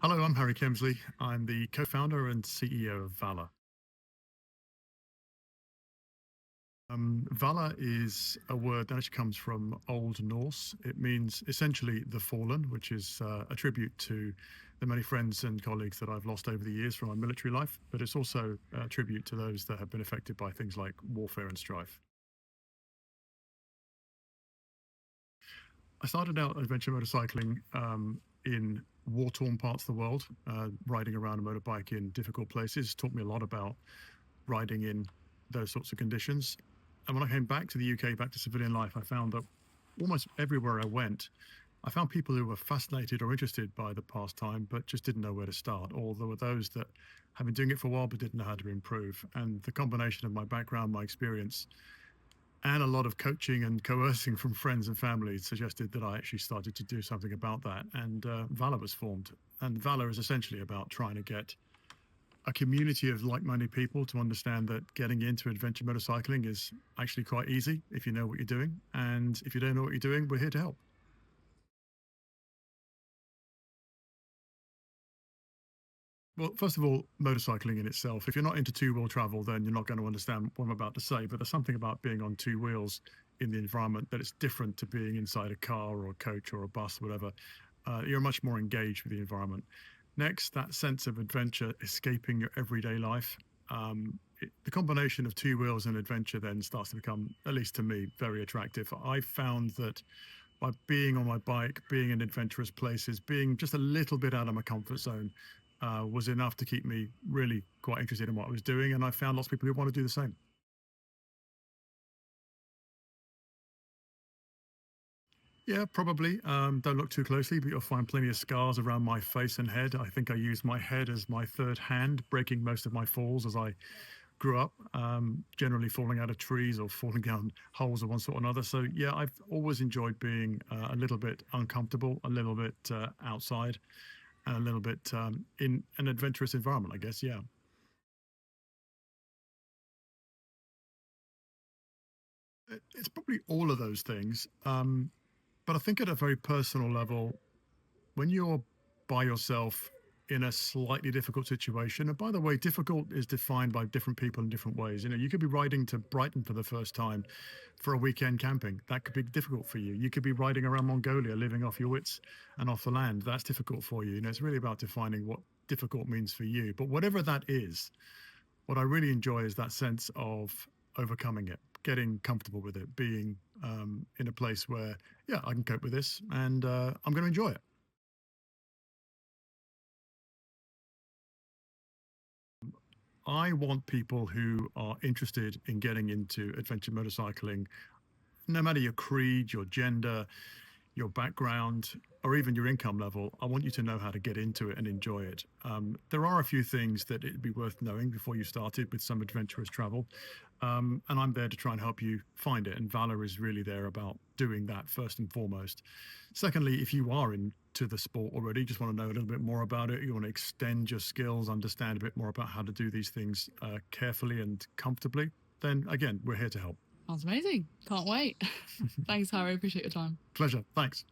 Hello, I'm Harry Kemsley. I'm the co-founder and CEO of VALR. VALR is a word that actually comes from Old Norse. It means essentially the fallen, which is a tribute to the many friends and colleagues that I've lost over the years from my military life, but it's also a tribute to those that have been affected by things like warfare and strife. I started out adventure motorcycling in war-torn parts of the world, riding around a motorbike in difficult places. Taught me a lot about riding in those sorts of conditions. And when I came back to the UK, back to civilian life, I found that almost everywhere I went, I found people who were fascinated or interested by the pastime, but just didn't know where to start. Or there were those that had been doing it for a while, but didn't know how to improve. And the combination of my background, my experience, and a lot of coaching and coercing from friends and family suggested that I actually started to do something about that. And VALR was formed. And VALR is essentially about trying to get a community of like-minded people to understand that getting into adventure motorcycling is actually quite easy if you know what you're doing. And if you don't know what you're doing, we're here to help. Well, first of all, motorcycling in itself, if you're not into two-wheel travel, then you're not going to understand what I'm about to say. But there's something about being on two wheels in the environment that it's different to being inside a car or a coach or a bus, whatever. You're much more engaged with the environment. Next, that sense of adventure, escaping your everyday life. The combination of two wheels and adventure then starts to become, at least to me, very attractive. I found that by being on my bike, being in adventurous places, being just a little bit out of my comfort zone, was enough to keep me really quite interested in what I was doing. And I found lots of people who want to do the same. Yeah, probably. Don't look too closely, but you'll find plenty of scars around my face and head. I think I used my head as my third hand, breaking most of my falls as I grew up, generally falling out of trees or falling down holes of one sort or another. So, yeah, I've always enjoyed being a little bit uncomfortable, a little bit outside, and a little bit in an adventurous environment, I guess. Yeah. It's probably all of those things. But I think at a very personal level, when you're by yourself in a slightly difficult situation, and by the way, difficult is defined by different people in different ways. You could be riding to Brighton for the first time for a weekend camping. That could be difficult for you. You could be riding around Mongolia, living off your wits and off the land. That's difficult for you. It's really about defining what difficult means for you. But whatever that is, what I really enjoy is that sense of overcoming it, getting comfortable with it, being in a place where, yeah, I can cope with this and I'm going to enjoy it. I want people who are interested in getting into adventure motorcycling, no matter your creed, your gender, your background, or even your income level. I want you to know how to get into it and enjoy it. There are a few things that it'd be worth knowing before you started with some adventurous travel. And I'm there to try and help you find it. And VALR is really there about doing that first and foremost. Secondly, if you are into the sport already, just want to know a little bit more about it, you want to extend your skills, understand a bit more about how to do these things carefully and comfortably, then again, we're here to help. Sounds amazing. Can't wait. Thanks, Harry. Appreciate your time. Pleasure. Thanks.